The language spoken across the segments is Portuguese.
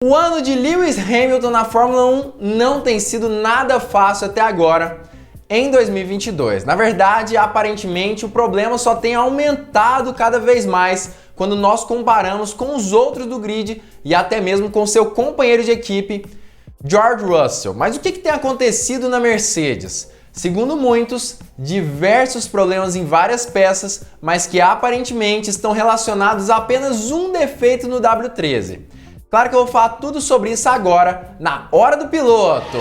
O ano de Lewis Hamilton na Fórmula 1 não tem sido nada fácil até agora em 2022. Na verdade, aparentemente, o problema só tem aumentado cada vez mais quando nós comparamos com os outros do grid e até mesmo com seu companheiro de equipe, George Russell. Mas o que tem acontecido na Mercedes? Segundo muitos, diversos problemas em várias peças, mas que aparentemente estão relacionados a apenas um defeito no W13. Claro que eu vou falar tudo sobre isso agora, na Hora do Piloto!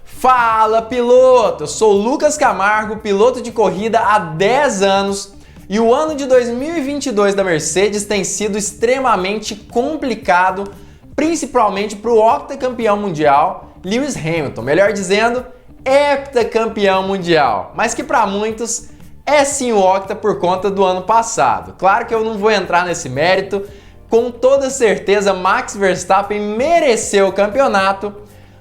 Fala, piloto! Eu sou Lucas Camargo, piloto de corrida há 10 anos e o ano de 2022 da Mercedes tem sido extremamente complicado, principalmente para o octacampeão mundial, Lewis Hamilton, melhor dizendo, heptacampeão mundial, mas que para muitos é sim o octa por conta do ano passado. Claro que eu não vou entrar nesse mérito, com toda certeza Max Verstappen mereceu o campeonato,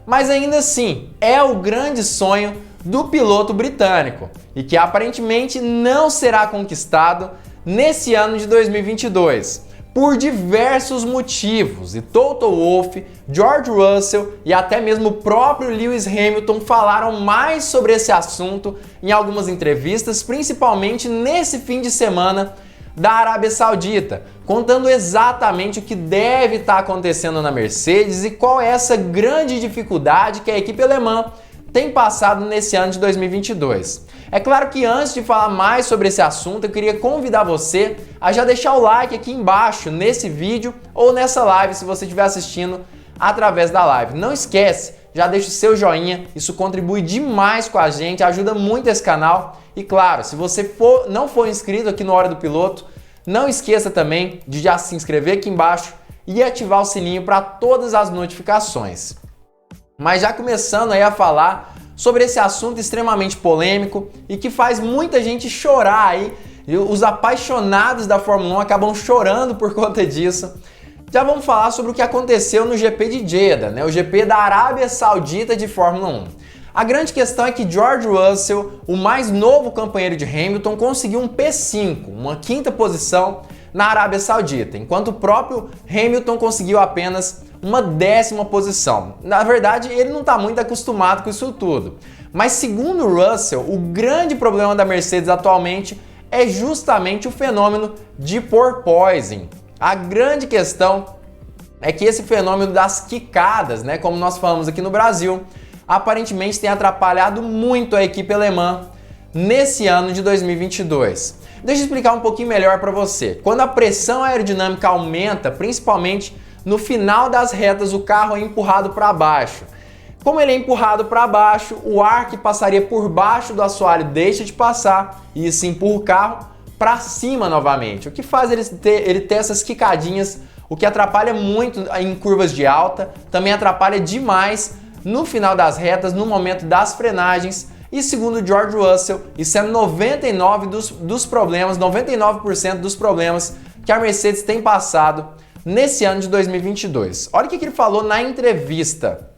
mas ainda assim é o grande sonho do piloto britânico e que aparentemente não será conquistado nesse ano de 2022 por diversos motivos. E Toto Wolff, George Russell e até mesmo o próprio Lewis Hamilton falaram mais sobre esse assunto em algumas entrevistas, principalmente nesse fim de semana da Arábia Saudita, contando exatamente o que deve estar acontecendo na Mercedes e qual é essa grande dificuldade que a equipe alemã tem passado nesse ano de 2022. É claro que antes de falar mais sobre esse assunto, eu queria convidar você a já deixar o like aqui embaixo nesse vídeo ou nessa live se você estiver assistindo através da live. Não esquece, já deixa o seu joinha, isso contribui demais com a gente, ajuda muito esse canal. E claro, se você não for inscrito aqui no Hora do Piloto, não esqueça também de já se inscrever aqui embaixo e ativar o sininho para todas as notificações. Mas já começando aí a falar sobre esse assunto extremamente polêmico e que faz muita gente chorar aí, e os apaixonados da Fórmula 1 acabam chorando por conta disso. Já vamos falar sobre o que aconteceu no GP de Jeddah, né? O GP da Arábia Saudita de Fórmula 1. A grande questão é que George Russell, o mais novo companheiro de Hamilton, conseguiu um P5, uma quinta posição na Arábia Saudita, enquanto o próprio Hamilton conseguiu apenas uma 10ª posição. Na verdade, ele não está muito acostumado com isso tudo. Mas segundo Russell, o grande problema da Mercedes atualmente é justamente o fenômeno de porpoising. A grande questão é que esse fenômeno das quicadas, né, como nós falamos aqui no Brasil, aparentemente tem atrapalhado muito a equipe alemã nesse ano de 2022. Deixa eu explicar um pouquinho melhor para você. Quando a pressão aerodinâmica aumenta, principalmente no final das retas, o carro é empurrado para baixo. Como ele é empurrado para baixo, o ar que passaria por baixo do assoalho deixa de passar e isso empurra o carro para cima novamente, o que faz ele ter essas quicadinhas, o que atrapalha muito em curvas de alta, também atrapalha demais no final das retas, no momento das frenagens. E segundo George Russell, isso é 99% dos problemas que a Mercedes tem passado nesse ano de 2022. Olha o que ele falou na entrevista.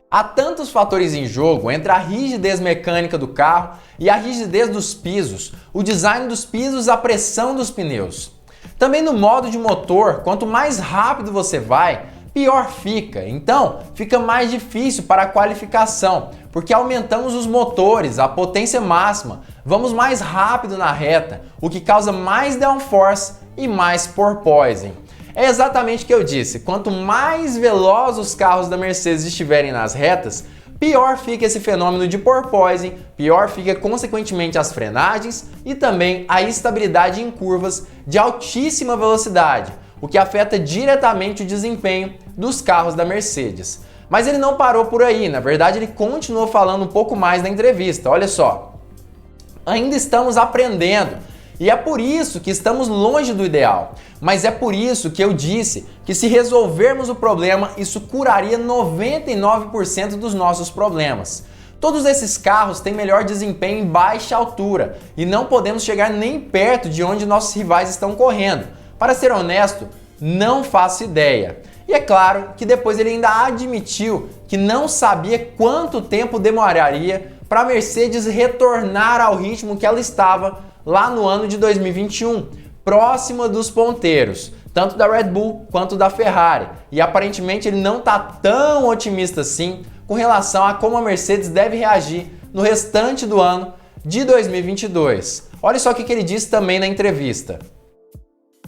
Há tantos fatores em jogo entre a rigidez mecânica do carro e a rigidez dos pisos, o design dos pisos, a pressão dos pneus. Também no modo de motor, quanto mais rápido você vai, pior fica. Então, fica mais difícil para a qualificação, porque aumentamos os motores, a potência máxima, vamos mais rápido na reta, o que causa mais downforce e mais porpoising. É exatamente o que eu disse, quanto mais velozes os carros da Mercedes estiverem nas retas, pior fica esse fenômeno de porpoising, pior fica consequentemente as frenagens e também a estabilidade em curvas de altíssima velocidade, o que afeta diretamente o desempenho dos carros da Mercedes. Mas ele não parou por aí, na verdade ele continuou falando um pouco mais na entrevista. Olha só, ainda estamos aprendendo e é por isso que estamos longe do ideal, mas é por isso que eu disse que se resolvermos o problema, isso curaria 99% dos nossos problemas. Todos esses carros têm melhor desempenho em baixa altura e não podemos chegar nem perto de onde nossos rivais estão correndo. Para ser honesto, não faço ideia. E é claro que depois ele ainda admitiu que não sabia quanto tempo demoraria para a Mercedes retornar ao ritmo que ela estava lá no ano de 2021, próxima dos ponteiros, tanto da Red Bull quanto da Ferrari. E aparentemente ele não está tão otimista assim com relação a como a Mercedes deve reagir no restante do ano de 2022. Olha só o que ele disse também na entrevista.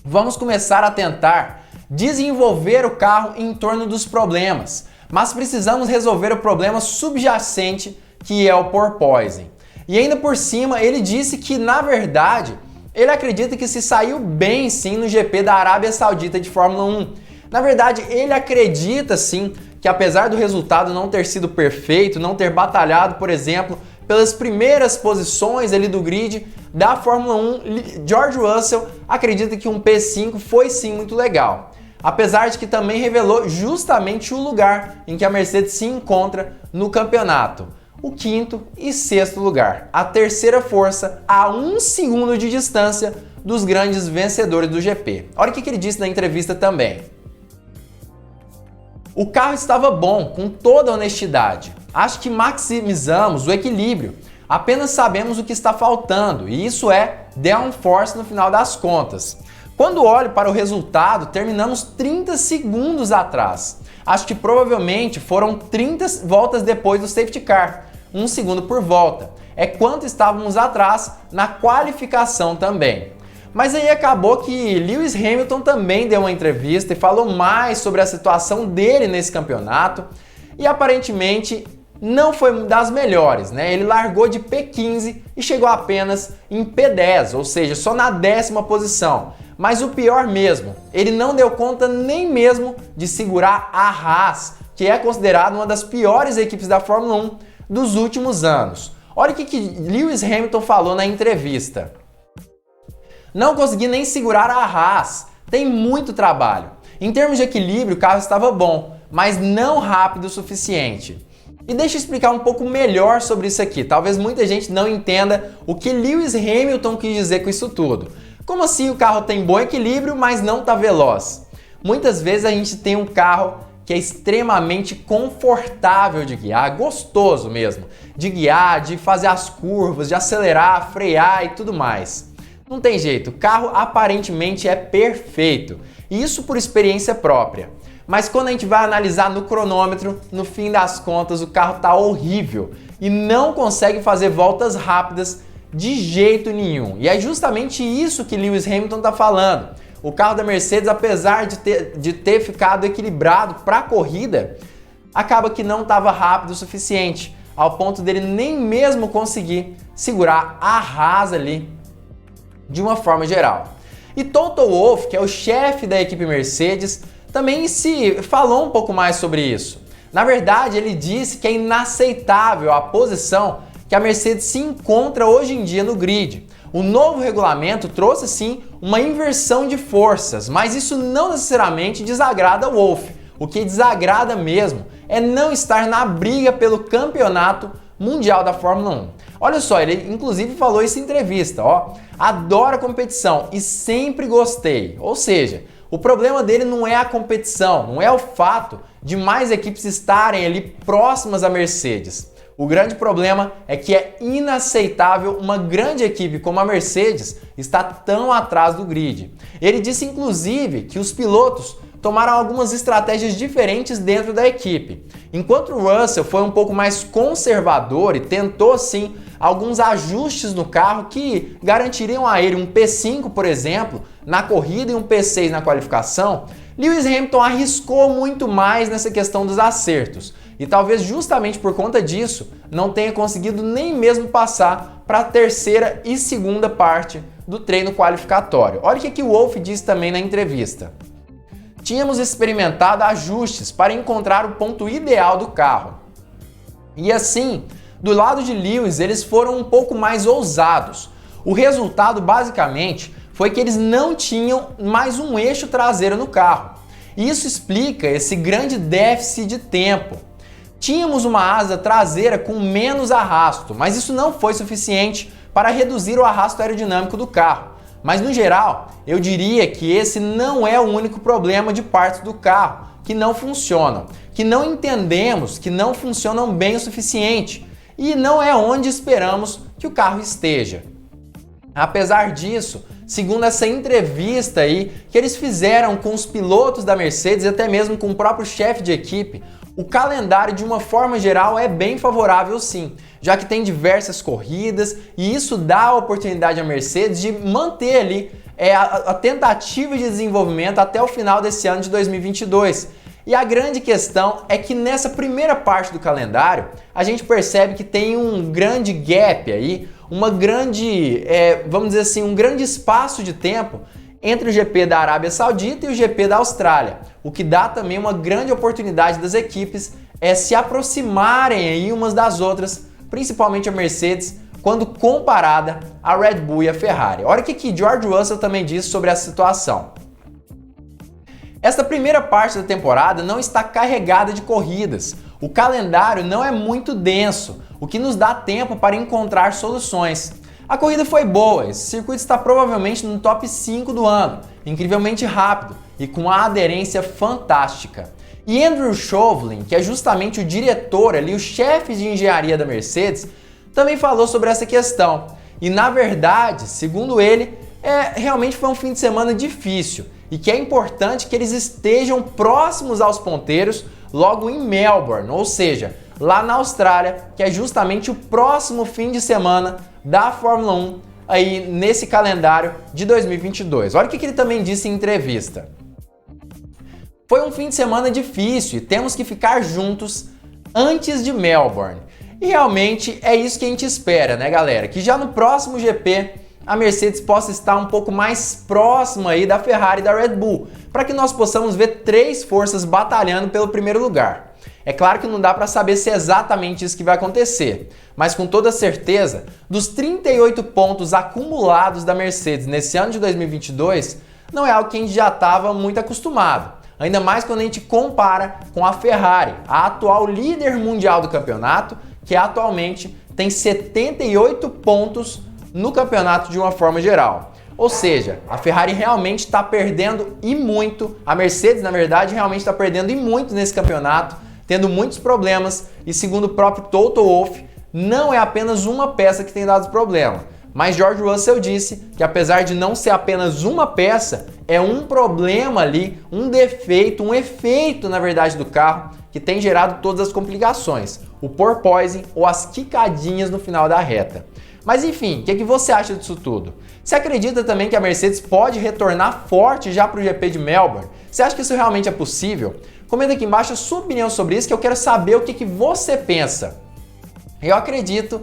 Vamos começar a tentar desenvolver o carro em torno dos problemas, mas precisamos resolver o problema subjacente que é o porpoising. E ainda por cima ele disse que, na verdade, ele acredita que se saiu bem sim no GP da Arábia Saudita de Fórmula 1. Na verdade, ele acredita sim que, apesar do resultado não ter sido perfeito, não ter batalhado, por exemplo, pelas primeiras posições ali do grid da Fórmula 1, George Russell acredita que um P5 foi sim muito legal. Apesar de que também revelou justamente o lugar em que a Mercedes se encontra no campeonato. O quinto e sexto lugar, a terceira força a 1 segundo de distância dos grandes vencedores do GP. Olha o que ele disse na entrevista também. O carro estava bom, com toda a honestidade. Acho que maximizamos o equilíbrio. Apenas sabemos o que está faltando, e isso é downforce no final das contas. Quando olho para o resultado, terminamos 30 segundos atrás. Acho que provavelmente foram 30 voltas depois do safety car, 1 segundo por volta. É quanto estávamos atrás na qualificação também. Mas aí acabou que Lewis Hamilton também deu uma entrevista e falou mais sobre a situação dele nesse campeonato e aparentemente não foi das melhores, né? Ele largou de P15 e chegou apenas em P10, ou seja, só na 10ª posição. Mas o pior mesmo, ele não deu conta nem mesmo de segurar a Haas, que é considerada uma das piores equipes da Fórmula 1 dos últimos anos. Olha o que Lewis Hamilton falou na entrevista. Não consegui nem segurar a Haas, tem muito trabalho. Em termos de equilíbrio, o carro estava bom, mas não rápido o suficiente. E deixa eu explicar um pouco melhor sobre isso aqui. Talvez muita gente não entenda o que Lewis Hamilton quis dizer com isso tudo. Como assim o carro tem bom equilíbrio, mas não está veloz? Muitas vezes a gente tem um carro que é extremamente confortável de guiar, gostoso mesmo, de guiar, de fazer as curvas, de acelerar, frear e tudo mais. Não tem jeito, o carro aparentemente é perfeito, e isso por experiência própria. Mas quando a gente vai analisar no cronômetro, no fim das contas o carro está horrível e não consegue fazer voltas rápidas de jeito nenhum. E é justamente isso que Lewis Hamilton está falando. O carro da Mercedes, apesar de ter ficado equilibrado para a corrida, acaba que não estava rápido o suficiente, ao ponto dele nem mesmo conseguir segurar a Haas ali de uma forma geral. E Toto Wolff, que é o chefe da equipe Mercedes, também se falou um pouco mais sobre isso. Na verdade, ele disse que é inaceitável a posição que a Mercedes se encontra hoje em dia no grid. O novo regulamento trouxe sim uma inversão de forças, mas isso não necessariamente desagrada o Wolff. O que desagrada mesmo é não estar na briga pelo campeonato mundial da Fórmula 1. Olha só, ele inclusive falou isso em entrevista, ó. Adoro a competição e sempre gostei. Ou seja, o problema dele não é a competição, não é o fato de mais equipes estarem ali próximas à Mercedes. O grande problema é que é inaceitável uma grande equipe como a Mercedes estar tão atrás do grid. Ele disse inclusive que os pilotos tomaram algumas estratégias diferentes dentro da equipe. Enquanto o Russell foi um pouco mais conservador e tentou sim alguns ajustes no carro que garantiriam a ele um P5, por exemplo, na corrida e um P6 na qualificação, Lewis Hamilton arriscou muito mais nessa questão dos acertos. E talvez justamente por conta disso não tenha conseguido nem mesmo passar para a terceira e segunda parte do treino qualificatório. Olha o que o Wolff disse também na entrevista. Tínhamos experimentado ajustes para encontrar o ponto ideal do carro. E assim, do lado de Lewis, eles foram um pouco mais ousados. O resultado basicamente foi que eles não tinham mais um eixo traseiro no carro. E isso explica esse grande déficit de tempo. Tínhamos uma asa traseira com menos arrasto, mas isso não foi suficiente para reduzir o arrasto aerodinâmico do carro. Mas no geral, eu diria que esse não é o único problema de partes do carro que não funcionam, que não entendemos, que não funcionam bem o suficiente e não é onde esperamos que o carro esteja. Apesar disso, segundo essa entrevista aí que eles fizeram com os pilotos da Mercedes e até mesmo com o próprio chefe de equipe, o calendário de uma forma geral é bem favorável sim, já que tem diversas corridas e isso dá a oportunidade à Mercedes de manter ali a tentativa de desenvolvimento até o final desse ano de 2022. E a grande questão é que nessa primeira parte do calendário, a gente percebe que tem um grande gap aí, uma grande, vamos dizer assim, um grande espaço de tempo entre o GP da Arábia Saudita e o GP da Austrália, o que dá também uma grande oportunidade das equipes se aproximarem aí umas das outras, principalmente a Mercedes, quando comparada à Red Bull e à Ferrari. Olha o que George Russell também disse sobre essa situação. Esta primeira parte da temporada não está carregada de corridas. O calendário não é muito denso, o que nos dá tempo para encontrar soluções. A corrida foi boa, esse circuito está provavelmente no top 5 do ano, incrivelmente rápido e com uma aderência fantástica. E Andrew Chauvelin, que é justamente o diretor ali, o chefe de engenharia da Mercedes, também falou sobre essa questão. E na verdade, segundo ele, realmente foi um fim de semana difícil e que é importante que eles estejam próximos aos ponteiros logo em Melbourne, ou seja, lá na Austrália, que é justamente o próximo fim de semana da Fórmula 1 aí nesse calendário de 2022. Olha o que ele também disse em entrevista. Foi um fim de semana difícil e temos que ficar juntos antes de Melbourne. E realmente é isso que a gente espera, né, galera? Que já no próximo GP a Mercedes possa estar um pouco mais próxima aí da Ferrari e da Red Bull, para que nós possamos ver três forças batalhando pelo primeiro lugar. É claro que não dá para saber se é exatamente isso que vai acontecer, mas com toda certeza, dos 38 pontos acumulados da Mercedes nesse ano de 2022, não é algo que a gente já estava muito acostumado. Ainda mais quando a gente compara com a Ferrari, a atual líder mundial do campeonato, que atualmente tem 78 pontos no campeonato de uma forma geral. Ou seja, a Ferrari realmente está perdendo e muito, a Mercedes, na verdade, realmente está perdendo e muito nesse campeonato, tendo muitos problemas e, segundo o próprio Toto Wolff, não é apenas uma peça que tem dado problema. Mas George Russell disse que apesar de não ser apenas uma peça, é um problema ali, um defeito, um efeito, na verdade, do carro que tem gerado todas as complicações, o porpoising ou as quicadinhas no final da reta. Mas enfim, o que você acha disso tudo? Você acredita também que a Mercedes pode retornar forte já para o GP de Melbourne? Você acha que isso realmente é possível? Comenta aqui embaixo a sua opinião sobre isso, que eu quero saber o que você pensa. Eu acredito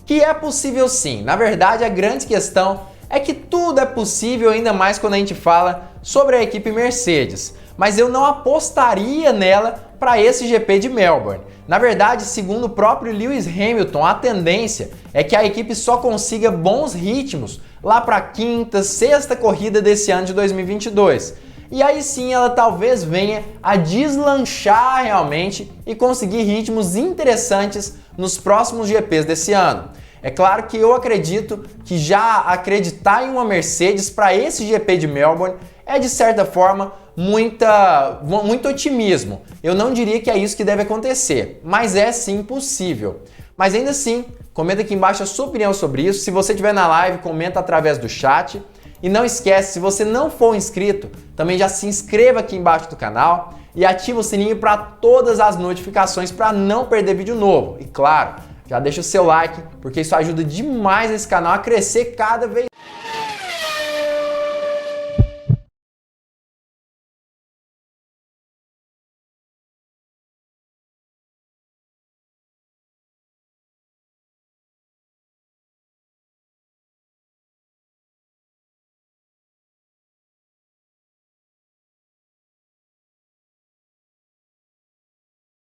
que é possível sim. Na verdade, a grande questão é que tudo é possível, ainda mais quando a gente fala sobre a equipe Mercedes. Mas eu não apostaria nela para esse GP de Melbourne. Na verdade, segundo o próprio Lewis Hamilton, a tendência é que a equipe só consiga bons ritmos lá para a quinta, sexta corrida desse ano de 2022. E aí sim ela talvez venha a deslanchar realmente e conseguir ritmos interessantes nos próximos GPs desse ano. É claro que eu acredito que já acreditar em uma Mercedes para esse GP de Melbourne é de certa forma muito otimismo. Eu não diria que é isso que deve acontecer, mas é sim possível. Mas ainda assim, comenta aqui embaixo a sua opinião sobre isso. Se você estiver na live, comenta através do chat. E não esquece, se você não for inscrito, também já se inscreva aqui embaixo do canal e ativa o sininho para todas as notificações para não perder vídeo novo. E claro, já deixa o seu like, porque isso ajuda demais esse canal a crescer cada vez